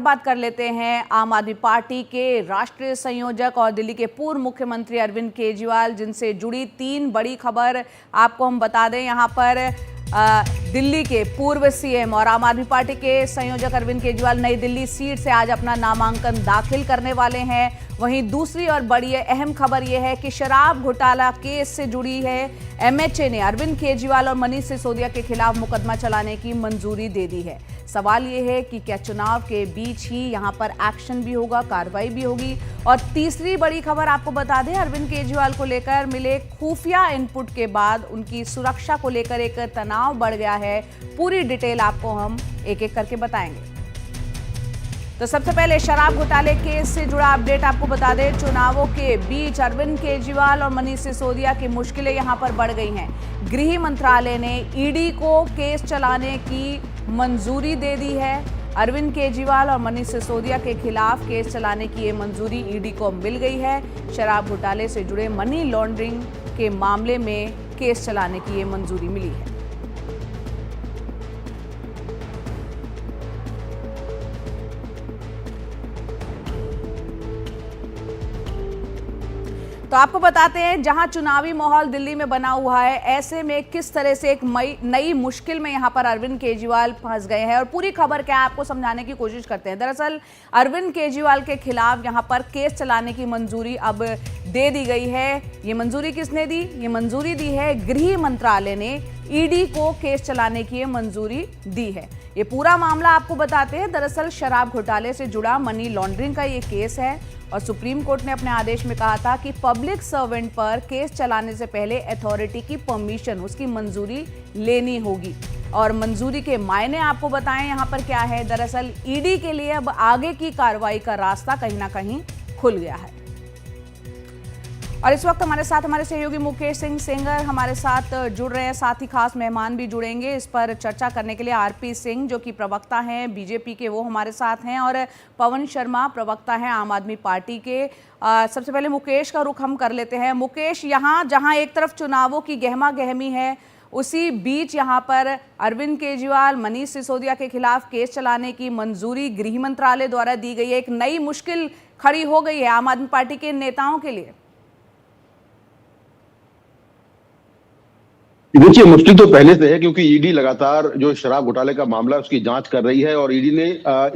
बात कर लेते हैं आम आदमी पार्टी के राष्ट्रीय संयोजक और दिल्ली के पूर्व मुख्यमंत्री अरविंद केजरीवाल, जिनसे जुड़ी 3 बड़ी खबर आपको हम बता दें। यहां पर दिल्ली के पूर्व सीएम और आम आदमी पार्टी के संयोजक अरविंद केजरीवाल नई दिल्ली सीट से आज अपना नामांकन दाखिल करने वाले हैं। वहीं दूसरी और बड़ी अहम खबर यह है कि शराब घोटाला केस से जुड़ी है एमएचए ने अरविंद केजरीवाल और मनीष सिसोदिया के खिलाफ मुकदमा चलाने की मंजूरी दे दी है। सवाल यह है कि क्या चुनाव के बीच ही यहां पर एक्शन भी होगा, कार्रवाई भी होगी। और तीसरी बड़ी खबर आपको बता दें, अरविंद केजरीवाल को लेकर मिले खुफिया इनपुट के बाद उनकी सुरक्षा को लेकर एक तनाव बढ़ गया है। पूरी डिटेल आपको हम एक एक करके बताएंगे। तो सबसे पहले शराब घोटाले केस से जुड़ा अपडेट आपको बता दें। चुनावों के बीच अरविंद केजरीवाल और मनीष सिसोदिया की मुश्किलें यहां पर बढ़ गई हैं। गृह मंत्रालय ने ईडी को केस चलाने की मंजूरी दे दी है। अरविंद केजरीवाल और मनीष सिसोदिया के खिलाफ केस चलाने की ये मंजूरी ईडी को मिल गई है। शराब घोटाले से जुड़े मनी लॉन्ड्रिंग के मामले में केस चलाने की ये मंजूरी मिली है। तो आपको बताते हैं, जहां चुनावी माहौल दिल्ली में बना हुआ है, ऐसे में किस तरह से एक नई मुश्किल में यहां पर अरविंद केजरीवाल फंस गए हैं और पूरी खबर क्या है आपको समझाने की कोशिश करते हैं। दरअसल अरविंद केजरीवाल के खिलाफ यहां पर केस चलाने की मंजूरी अब दे दी गई है। ये मंजूरी किसने दी? ये मंजूरी दी है गृह मंत्रालय ने। ईडी को केस चलाने की मंजूरी दी है। ये पूरा मामला आपको बताते हैं। दरअसल शराब घोटाले से जुड़ा मनी लॉन्ड्रिंग का ये केस है और सुप्रीम कोर्ट ने अपने आदेश में कहा था कि पब्लिक सर्वेंट पर केस चलाने से पहले अथॉरिटी की परमिशन, उसकी मंजूरी लेनी होगी। और मंजूरी के मायने आपको बताएं यहां पर क्या है। दरअसल ईडी के लिए अब आगे की कार्रवाई का रास्ता कहीं ना कहीं खुल गया है। और इस वक्त हमारे साथ हमारे सहयोगी मुकेश सिंह सेंगर हमारे साथ जुड़ रहे हैं, साथ ही खास मेहमान भी जुड़ेंगे इस पर चर्चा करने के लिए। आरपी सिंह जो कि प्रवक्ता हैं बीजेपी के, वो हमारे साथ हैं, और पवन शर्मा प्रवक्ता हैं आम आदमी पार्टी के। सबसे पहले मुकेश का रुख हम कर लेते हैं। मुकेश, यहाँ जहाँ एक तरफ चुनावों की गहमा गहमी है, उसी बीच यहाँ पर अरविंद केजरीवाल, मनीष सिसोदिया के खिलाफ केस चलाने की मंजूरी गृह मंत्रालय द्वारा दी गई है। एक नई मुश्किल खड़ी हो गई है आम आदमी पार्टी के नेताओं के लिए। देखिए, मुश्किल तो पहले से है क्योंकि ईडी लगातार जो शराब घोटाले का मामला है उसकी जांच कर रही है और ईडी ने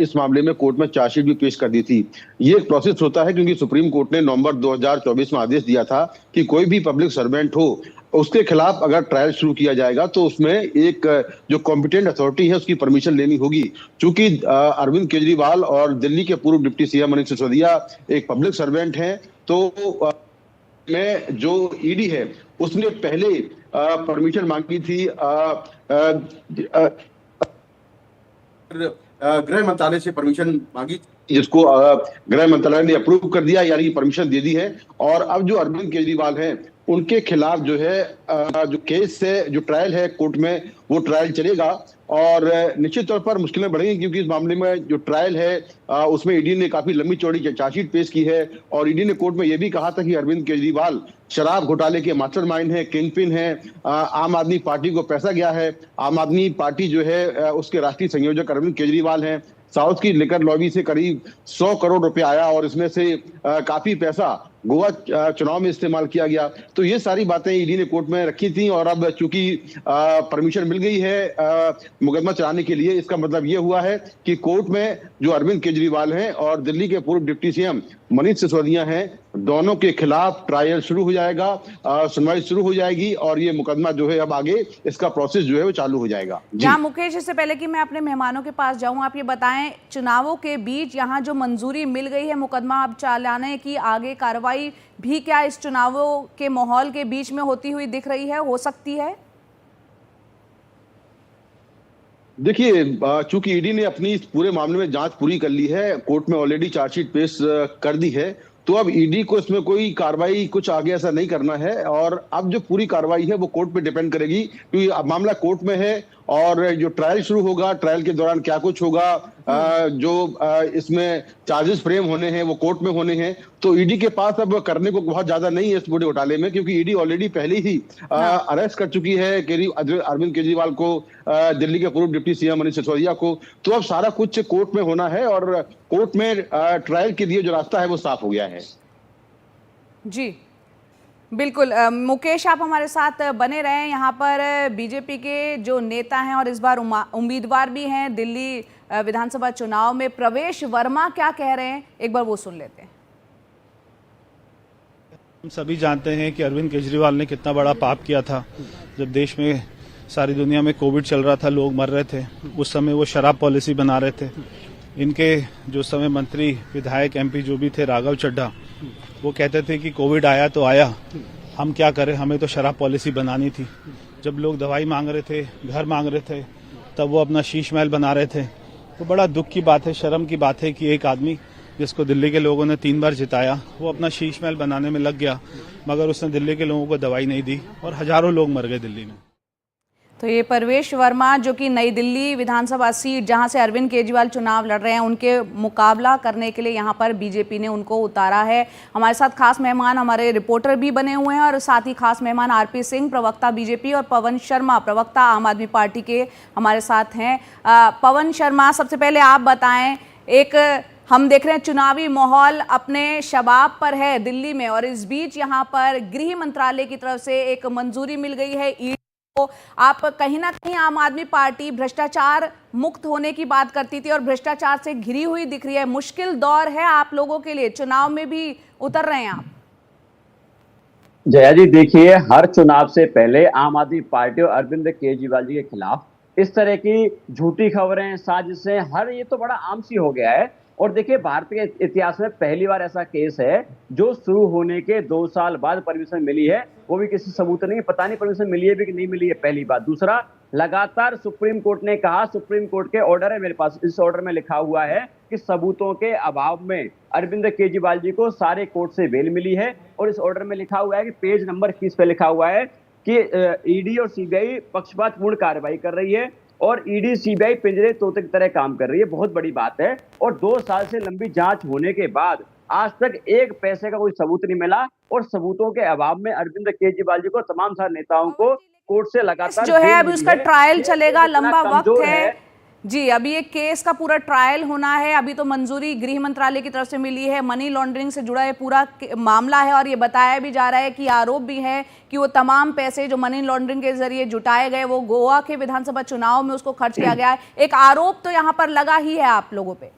इस मामले में कोर्ट में चार्जशीट भी पेश कर दी थी। ये एक प्रोसेस होता है क्योंकि सुप्रीम कोर्ट ने नवंबर 2024 में आदेश दिया था कि कोई भी पब्लिक सर्वेंट हो, उसके खिलाफ अगर ट्रायल शुरू किया जाएगा तो उसमें एक जो कॉम्पिटेंट अथॉरिटी है उसकी परमिशन लेनी होगी। चूंकि अरविंद केजरीवाल और दिल्ली के पूर्व डिप्टी सीएम मनीष सिसोदिया एक पब्लिक सर्वेंट हैं, तो में जो ईडी है उसने पहले परमिशन मांगी थी गृह मंत्रालय से परमिशन मांगी, जिसको गृह मंत्रालय ने अप्रूव कर दिया, यानी परमिशन दे दी है। और अब जो अरविंद केजरीवाल हैं उनके खिलाफ जो है जो केस है, जो ट्रायल है कोर्ट में, वो ट्रायल चलेगा और निश्चित तौर पर मुश्किलें बढ़ेंगी क्योंकि इस मामले में जो ट्रायल है उसमें ईडी ने काफी लंबी चौड़ी चार्जशीट पेश की है और ईडी ने कोर्ट में यह भी कहा था कि अरविंद केजरीवाल शराब घोटाले के मास्टरमाइंड है, किंगपिन है। आम आदमी पार्टी को पैसा गया है। आम आदमी पार्टी जो है उसके राष्ट्रीय संयोजक अरविंद केजरीवाल हैं। साउथ की लिकर लॉबी से करीब 100 करोड़ रुपए आया और इसमें से काफी पैसा गोवा चुनाव में इस्तेमाल किया गया। तो ये सारी बातें ईडी ने कोर्ट में रखी थी और अब चूंकि परमिशन मिल गई है मुकदमा चलाने के लिए, इसका मतलब ये हुआ है कि कोर्ट में जो अरविंद केजरीवाल हैं और दिल्ली के पूर्व डिप्टी सीएम मनीष सिसोदिया हैं, दोनों के खिलाफ ट्रायल शुरू हो जाएगा, सुनवाई शुरू हो जाएगी और ये मुकदमा जो है अब आगे इसका प्रोसेस जो है वो चालू हो जाएगा। जहां मुकेश, इससे पहले कि मैं अपने मेहमानों के पास जाऊं, आप ये बताएं, चुनावों के बीच यहाँ जो मंजूरी मिल गई है मुकदमा अब चलाने की, आगे कार्रवाई भी क्या इस चुनावों के माहौल के बीच में होती हुई दिख रही है, हो सकती है? देखिए, चूंकि ईडी ने अपनी इस पूरे मामले में जांच पूरी कर ली है, कोर्ट में ऑलरेडी चार्जशीट पेश कर दी है, तो अब ईडी को इसमें कोई कार्रवाई कुछ आगे ऐसा नहीं करना है और अब जो पूरी कार्रवाई है वो कोर्ट पे डिपेंड करेगी क्योंकि अब मामला कोर्ट में है और जो ट्रायल शुरू होगा, ट्रायल के दौरान क्या कुछ होगा, इसमें चार्जेस फ्रेम होने हैं वो कोर्ट में होने हैं। तो ईडी के पास अब करने को बहुत ज्यादा नहीं है इस पूरे घोटाले में, क्योंकि ईडी ऑलरेडी पहले ही अरेस्ट कर चुकी है अरविंद केजरीवाल को, दिल्ली के पूर्व डिप्टी सीएम मनीष सिसोदिया को। तो अब सारा कुछ कोर्ट में होना है और कोर्ट में ट्रायल के लिए जो रास्ता है वो साफ हो गया है। जी बिल्कुल। मुकेश, आप हमारे साथ बने रहें। यहाँ पर बीजेपी के जो नेता हैं और इस बार उम्मीदवार भी हैं दिल्ली विधानसभा चुनाव में, प्रवेश वर्मा क्या कह रहे हैं, एक बार वो सुन लेते हैं। हम सभी जानते हैं कि अरविंद केजरीवाल ने कितना बड़ा पाप किया था। जब देश में, सारी दुनिया में कोविड चल रहा था, लोग मर रहे थे, उस समय वो शराब पॉलिसी बना रहे थे। इनके जो समय मंत्री, विधायक, एमपी जो भी थे, राघव चड्ढा, वो कहते थे कि कोविड आया तो आया, हम क्या करें, हमें तो शराब पॉलिसी बनानी थी। जब लोग दवाई मांग रहे थे, घर मांग रहे थे, तब वो अपना शीश महल बना रहे थे। तो बड़ा दुख की बात है, शर्म की बात है कि एक आदमी जिसको दिल्ली के लोगों ने 3 बार जिताया, वो अपना शीश महल बनाने में लग गया, मगर उसने दिल्ली के लोगों को दवाई नहीं दी और हजारों लोग मर गए दिल्ली में। तो ये प्रवेश वर्मा, जो कि नई दिल्ली विधानसभा सीट जहां से अरविंद केजरीवाल चुनाव लड़ रहे हैं, उनके मुकाबला करने के लिए यहां पर बीजेपी ने उनको उतारा है। हमारे साथ खास मेहमान हमारे रिपोर्टर भी बने हुए हैं और साथ ही खास मेहमान आरपी सिंह, प्रवक्ता बीजेपी, और पवन शर्मा, प्रवक्ता आम आदमी पार्टी के हमारे साथ हैं। पवन शर्मा, सबसे पहले आप बताएं, एक हम देख रहे हैं चुनावी माहौल अपने शबाब पर है दिल्ली में, और इस बीच यहाँ पर गृह मंत्रालय की तरफ से एक मंजूरी मिल गई है ईडी को। आप कहीं ना कहीं आम आदमी पार्टी भ्रष्टाचार मुक्त होने की बात करती थी और भ्रष्टाचार से घिरी हुई दिख रही है। मुश्किल दौर है आप लोगों के लिए, चुनाव में भी उतर रहे हैं आप। जया जी, देखिए, हर चुनाव से पहले आम आदमी पार्टी और अरविंद केजरीवाल जी के खिलाफ इस तरह की झूठी खबरें, साजिशें, ये तो बड़ा आम सी हो गया है। और देखिए, भारतीय इतिहास में पहली बार ऐसा केस है जो शुरू होने के 2 साल बाद परमिशन मिली है, वो भी किसी सबूत नहीं, पता नहीं परमिशन मिली है भी कि नहीं मिली है, पहली बात। दूसरा, लगातार सुप्रीम कोर्ट ने कहा, सुप्रीम कोर्ट के ऑर्डर है मेरे पास, इस ऑर्डर में लिखा हुआ है कि सबूतों के अभाव में अरविंद केजरीवाल जी को सारे कोर्ट से बेल मिली है। और इस ऑर्डर में लिखा हुआ है कि पेज नंबर 21 पे लिखा हुआ है कि ईडी और सीबीआई पक्षपातपूर्ण कार्रवाई कर रही है और ईडी सीबीआई पिंजरे तोते की तरह काम कर रही है। बहुत बड़ी बात है। और 2 साल से लंबी जांच होने के बाद आज तक एक पैसे का कोई सबूत नहीं मिला, और सबूतों के अभाव में अरविंद केजरीवाल जी को, तमाम सारे नेताओं को कोर्ट से लगातार जो है अभी उसका ट्रायल चलेगा, लंबा वक्त है जी। अभी एक केस का पूरा ट्रायल होना है। अभी तो मंजूरी गृह मंत्रालय की तरफ से मिली है, मनी लॉन्ड्रिंग से जुड़ा ये पूरा मामला है, और ये बताया भी जा रहा है कि आरोप भी है कि वो तमाम पैसे जो मनी लॉन्ड्रिंग के जरिए जुटाए गए, वो गोवा के विधानसभा चुनाव में उसको खर्च किया गया है। एक आरोप तो यहाँ पर लगा ही है आप लोगों पे।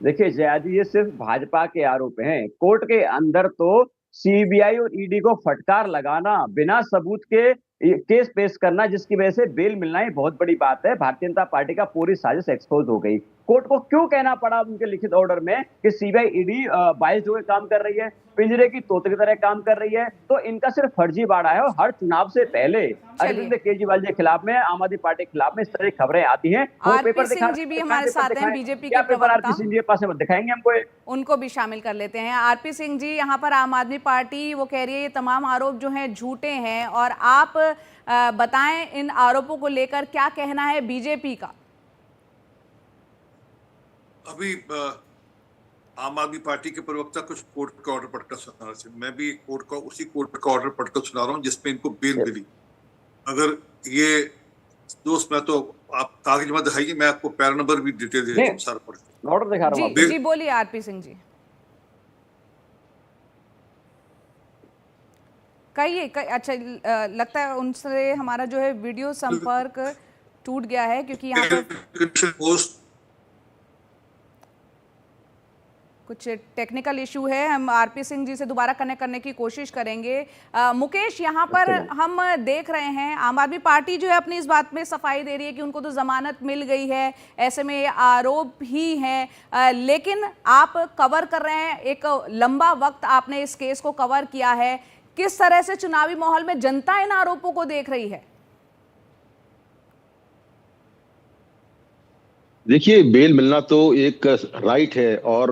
देखिए जया जी, ये सिर्फ भाजपा के आरोप हैं। कोर्ट के अंदर तो सीबीआई और ईडी को फटकार लगाना, बिना सबूत के केस पेश करना, जिसकी वजह से बेल मिलना ही बहुत बड़ी बात है। भारतीय जनता पार्टी का पूरी साजिश एक्सपोज हो गई। कोर्ट को क्यों कहना पड़ा उनके लिखित ऑर्डर में कि सीबीआई ईडी बाइस जो काम कर रही है, पिंजरे की तोते की तरह काम कर रही है, तो इनका सिर्फ फर्जी बाड़ा है। और हर चुनाव से पहले अरविंद केजरीवाल जी के खिलाफ में, आम आदमी पार्टी के खिलाफ में इस तरह की खबरें आती हैं। आरपी सिंह जी भी हमारे साथ हैं, बीजेपी के प्रवक्ता। आरपी सिंह जी के पास दिखाएंगे हमको, उनको भी शामिल कर लेते हैं। आरपी सिंह जी, यहाँ पर आम आदमी पार्टी वो कह रही है ये तमाम आरोप जो हैं झूठे हैं, और आप बताएं इन आरोपों को लेकर क्या कहना है बीजेपी का। अभी आम आदमी पार्टी के प्रवक्ता कुछ कोर्ट का ऑर्डर पढ़कर सुना रहे थे, मैं भी उसी कोर्ट का ऑर्डर पढ़कर सुना रहा हूँ जिसमें इनको बेल मिली। अगर ये दोस्त, मैं तो आप कागज में दिखाइए, मैं आपको पैरा नंबर भी डिटेल दे दूं, सारा पढ़ ऑर्डर दिखा रहा हूँ। जी बोलिए आरपी सिंह जी, कहिए। अच्छा, लगता है उनसे हमारा जो है वीडियो संपर्क टूट गया है, क्योंकि यहाँ पर कुछ टेक्निकल इशू है। हम आरपी सिंह जी से दोबारा कनेक्ट करने की कोशिश करेंगे। मुकेश, यहाँ पर हम देख रहे हैं आम आदमी पार्टी जो है अपनी इस बात में सफाई दे रही है कि उनको तो जमानत मिल गई है, ऐसे में ये आरोप ही हैं, लेकिन आप कवर कर रहे हैं, एक लंबा वक्त आपने इस केस को कवर किया है। किस तरह से चुनावी माहौल में जनता इन आरोपों को देख रही है? देखिए, बेल मिलना तो एक राइट है, और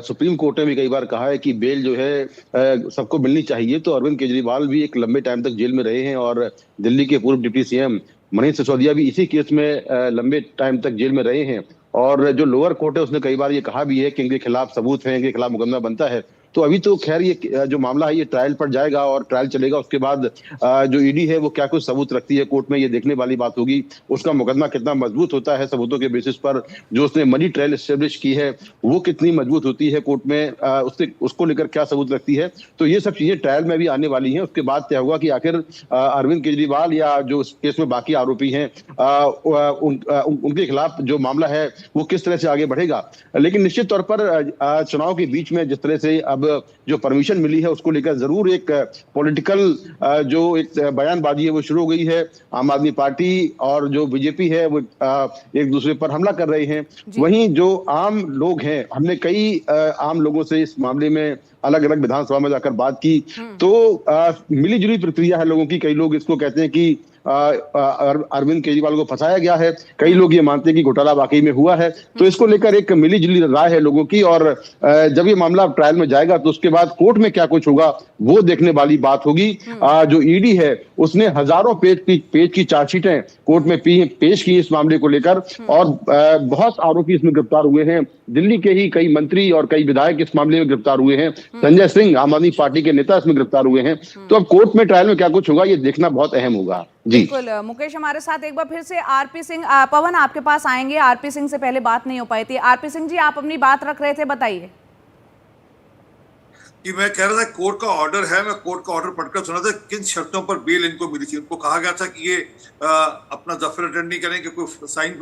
सुप्रीम कोर्ट ने भी कई बार कहा है कि बेल जो है सबको मिलनी चाहिए। तो अरविंद केजरीवाल भी एक लंबे टाइम तक जेल में रहे हैं, और दिल्ली के पूर्व डिप्टी सीएम मनीष सिसोदिया भी इसी केस में लंबे टाइम तक जेल में रहे हैं। और जो लोअर कोर्ट है उसने कई बार ये कहा भी है कि इनके खिलाफ सबूत है, इनके खिलाफ मुकदमा बनता है। तो अभी तो खैर ये जो मामला है ये ट्रायल पर जाएगा और ट्रायल चलेगा, उसके बाद जो ईडी है वो क्या कुछ सबूत रखती है कोर्ट में, ये देखने वाली बात होगी। उसका मुकदमा कितना मजबूत होता है सबूतों के बेसिस पर, जो उसने मनी ट्रायल एस्टेब्लिश की है वो कितनी मजबूत होती है कोर्ट में, उसको लेकर क्या सबूत रखती है। तो ये सब चीजें ट्रायल में भी आने वाली हैं। उसके बाद क्या हुआ कि आखिर अरविंद केजरीवाल या जो इस केस में बाकी आरोपी हैं उनके खिलाफ जो मामला है वो किस तरह से आगे बढ़ेगा। लेकिन निश्चित तौर पर चुनाव के बीच में जिस तरह से अब जो परमिशन मिली है उसको लेकर जरूर एक पॉलिटिकल जो एक बयानबाजी है वो शुरू हो गई है। आम आदमी पार्टी और जो बीजेपी है वो एक दूसरे पर हमला कर रहे हैं। वहीं जो आम लोग हैं, हमने कई आम लोगों से इस मामले में अलग अलग विधानसभा में जाकर बात की, तो मिली जुली प्रतिक्रिया है लोगों की। कई लोग इसको कहते हैं कि अरविंद केजरीवाल को फंसाया गया है, कई लोग ये मानते हैं कि घोटाला वाकई में हुआ है। तो इसको लेकर एक मिली जुली राय है लोगों की, और जब ये मामला ट्रायल में जाएगा तो उसके बाद कोर्ट में क्या कुछ होगा वो देखने वाली बात होगी। जो ईडी है उसने हजारों पेज की चार्जशीटें कोर्ट में पेश की इस मामले को लेकर, और बहुत आरोपी इसमें गिरफ्तार हुए हैं। दिल्ली के ही कई मंत्री और कई विधायक इस मामले में गिरफ्तार हुए हैं। संजय सिंह आम आदमी पार्टी के नेता इसमें गिरफ्तार हुए हैं। तो अब कोर्ट में ट्रायल में क्या कुछ होगा ये देखना बहुत अहम होगा। जी बिल्कुल मुकेश, हमारे साथ एक बार फिर से आरपी सिंह, पवन आपके पास आएंगे। आरपी सिंह से पहले बात नहीं हो पाई थी। आरपी सिंह जी, आप अपनी बात रख रहे थे, बताइए। कि मैं कह रहा था कोर्ट का ऑर्डर है, मैं कोर्ट का ऑर्डर पढ़कर सुना था किन शर्तों पर बेल इनको मिली थी। उनको कहा गया था कि ये अपना दफ्तर अटेंड नहीं करेंगे, कोई साइन,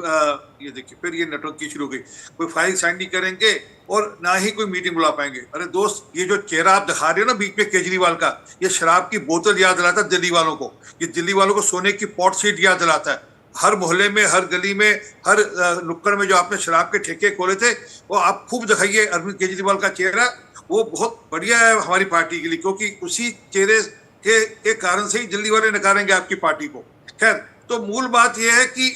ये देखिए फिर ये नेटवर्क की शुरू हो गई, कोई फाइल साइन नहीं करेंगे और ना ही कोई मीटिंग बुला पाएंगे। अरे दोस्त, ये जो चेहरा आप दिखा रहे हो ना बीच में केजरीवाल का, ये शराब की बोतल याद दिलाता है दिल्ली वालों को। ये दिल्ली वालों को सोने की पॉट सीट याद दिलाता है। हर मोहल्ले में, हर गली में, हर नुक्कड़ में जो आपने शराब के ठेके खोले थे वो आप खूब दिखाइए। अरविंद केजरीवाल का चेहरा वो बहुत बढ़िया है हमारी पार्टी के लिए, क्योंकि उसी चेहरे के कारण से ही दिल्ली वाले नकारेंगे आपकी पार्टी को। खैर, तो मूल बात यह है कि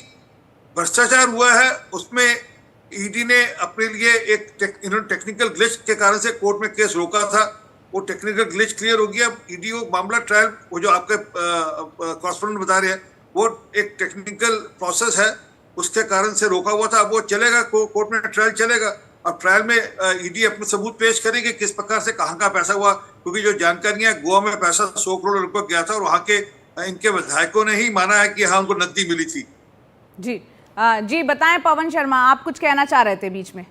भ्रष्टाचार हुआ है, उसमें ईडी ने अपने लिए इन्होंने टेक्निकल ग्लिच के कारण से कोर्ट में केस रोका था। वो टेक्निकल ग्लिच क्लियर हो गया। ईडी वो मामला ट्रायल, वो जो आपके कॉरेस्पोंडेंट बता रहे हैं, वो एक टेक्निकल प्रोसेस है, उसके कारण से रोका हुआ था। अब वो चलेगा, कोर्ट में ट्रायल चलेगा। अब ट्रायल में ईडी अपने सबूत पेश करेंगे किस प्रकार से कहाँ का पैसा हुआ, क्योंकि जो जानकारियां, गोवा में पैसा 100 करोड़ रुपए गया था और वहाँ के इनके विधायकों ने ही माना है कि हाँ उनको नकदी मिली थी। जी जी बताएं पवन शर्मा, आप कुछ कहना चाह रहे थे बीच में।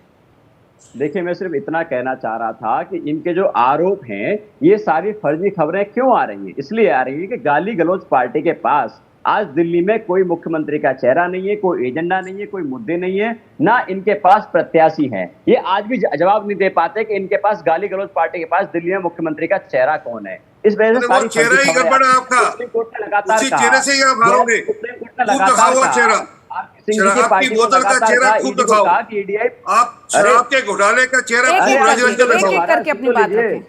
देखिए, मैं सिर्फ इतना कहना चाह रहा था कि इनके जो आरोप हैं ये सारी फर्जी खबरें क्यों आ रही हैं। इसलिए आ रही है कि गाली गलौज पार्टी के पास आज दिल्ली में कोई मुख्यमंत्री का चेहरा नहीं है, कोई एजेंडा नहीं है, कोई मुद्दे नहीं है, ना इनके पास प्रत्याशी है। ये आज भी जवाब नहीं दे पाते कि इनके पास गाली गलौज पार्टी के पास दिल्ली में मुख्यमंत्री का चेहरा कौन है। इस वजह से सारी चेहरा ही गड़बड़ है आपका। सुप्रीम कोर्ट ने लगातार उसी चेहरे से ही आप हारोगे। सुप्रीम कोर्ट ने लगातार चेहरा शराब की बोतल का चेहरा खूब दिखाओ। आप शराब के घोटाले का चेहरा एक एक करके अपनी बात रखें।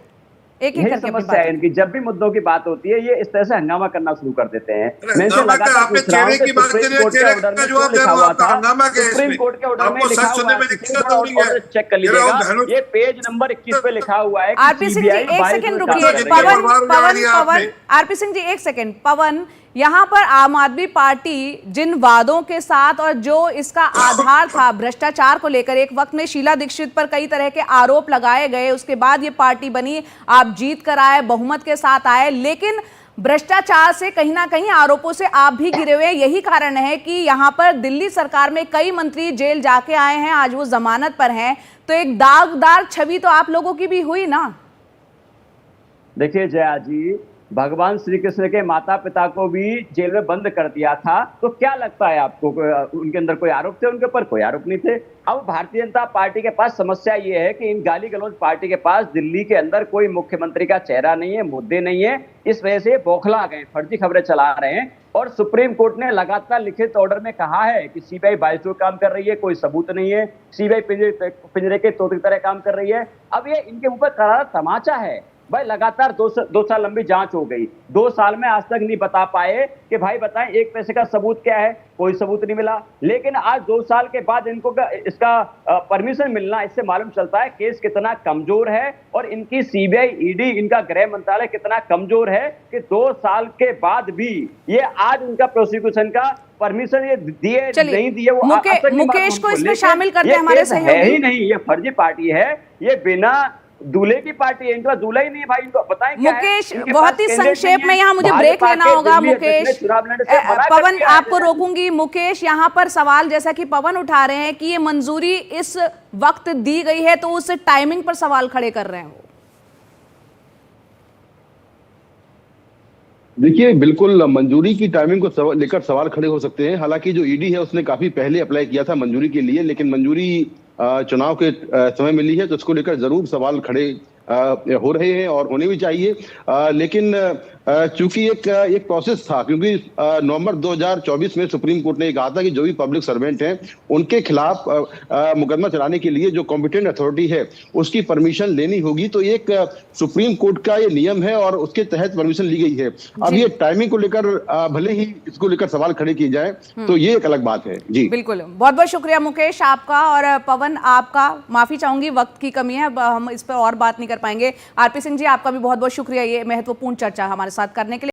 एक एक करके समस्या है इनकी। जब भी मुद्दों की बात होती है ये इस तरह से हंगामा करना शुरू कर देते हैं। मैं इनसे लगातार पूछ रहा हूं कि सुप्रीम कोर्ट के ऑर्डर में क्यों लिखा हुआ था, सुप्रीम कोर्ट के ऑर्डर में लिखा हुआ है, चेक कर लीजिएगा, ये पेज नंबर 21 पे लिखा हुआ है। आरपी सिंह जी एक सेकंड रुकिए। पवन आरपी सिंह जी एक सेकंड। पवन, यहाँ पर आम आदमी पार्टी जिन वादों के साथ और जो इसका आधार था भ्रष्टाचार को लेकर, एक वक्त में शीला दीक्षित पर कई तरह के आरोप लगाए गए, उसके बाद ये पार्टी बनी, आप जीत कर आए, बहुमत के साथ आए, लेकिन भ्रष्टाचार से कहीं ना कहीं आरोपों से आप भी घिरे हुए। यही कारण है कि यहाँ पर दिल्ली सरकार में कई मंत्री जेल जाके आए हैं, आज वो जमानत पर हैं। तो एक दागदार छवि तो आप लोगों की भी हुई ना। देखिए जया जी, भगवान श्री कृष्ण के माता पिता को भी जेल में बंद कर दिया था, तो क्या लगता है आपको उनके अंदर कोई आरोप थे? उनके ऊपर कोई आरोप नहीं थे। अब भारतीय जनता पार्टी के पास समस्या ये है कि इन गाली गलौज पार्टी के पास दिल्ली के अंदर कोई मुख्यमंत्री का चेहरा नहीं है, मुद्दे नहीं है, इस वजह से बौखला गए, फर्जी खबरें चला रहे हैं। और सुप्रीम कोर्ट ने लगातार लिखित ऑर्डर में कहा है कि सीबीआई बायजो काम कर रही है, कोई सबूत नहीं है, सीबीआई पिंजरे के तोते की तरह काम कर रही है। अब ये इनके ऊपर करारा तमाचा है भाई लगातार दो साल लंबी जांच हो गई, 2 साल में आज तक नहीं बता पाए कि भाई बताएं एक पैसे का सबूत क्या है, कोई सबूत नहीं मिला। लेकिन आज 2 साल के बाद इनको इसका परमिशन मिलना, इससे मालूम चलता है केस कितना कमजोर है और इनकी सीबीआई, ईडी, इनका गृह मंत्रालय कितना कमजोर है कि 2 साल के बाद भी ये आज उनका प्रोसिक्यूशन का परमिशन ये दिए नहीं दिए वो मुकेश को इसमें शामिल करते हैं हमारे सहयोगी। है ही नहीं, ये फर्जी पार्टी है, ये बिना दूल्हे की पार्टी है, इनका दूल्हा ही नहीं भाई, इनको बताएं क्या मुकेश है? बहुत ही संक्षेप में यहाँ मुझे ब्रेक लेना होगा। मुकेश, पवन आपको रोकूंगी। मुकेश, यहाँ पर सवाल जैसा कि पवन उठा रहे हैं कि ये मंजूरी इस वक्त दी गई है, तो उस टाइमिंग पर सवाल खड़े कर रहे हैं वो। देखिए, बिल्कुल मंजूरी की टाइमिंग को लेकर सवाल खड़े हो सकते हैं। हालांकि जो ईडी है उसने काफी पहले अप्लाई किया था मंजूरी के लिए, लेकिन मंजूरी चुनाव के समय मिली है, तो उसको लेकर जरूर सवाल खड़े हो रहे हैं और होने भी चाहिए। लेकिन चूंकि एक प्रोसेस था, क्योंकि नवंबर 2024 में सुप्रीम कोर्ट ने कहा था कि जो भी पब्लिक सर्वेंट हैं उनके खिलाफ मुकदमा चलाने के लिए जो कॉम्पिटेंट अथॉरिटी है उसकी परमिशन लेनी होगी। तो एक सुप्रीम कोर्ट का ये नियम है और उसके तहत परमिशन ली गई है। अब ये टाइमिंग को लेकर भले ही इसको लेकर सवाल खड़े किए जाए, तो ये एक अलग बात है। जी बिल्कुल, बहुत बहुत शुक्रिया मुकेश आपका, और पवन आपका माफी चाहूंगी, वक्त की कमी है, हम इस पर और बात नहीं कर पाएंगे। आरपी सिंह जी, आपका भी बहुत बहुत शुक्रिया ये महत्वपूर्ण चर्चा हमारे साथ करने के लिए।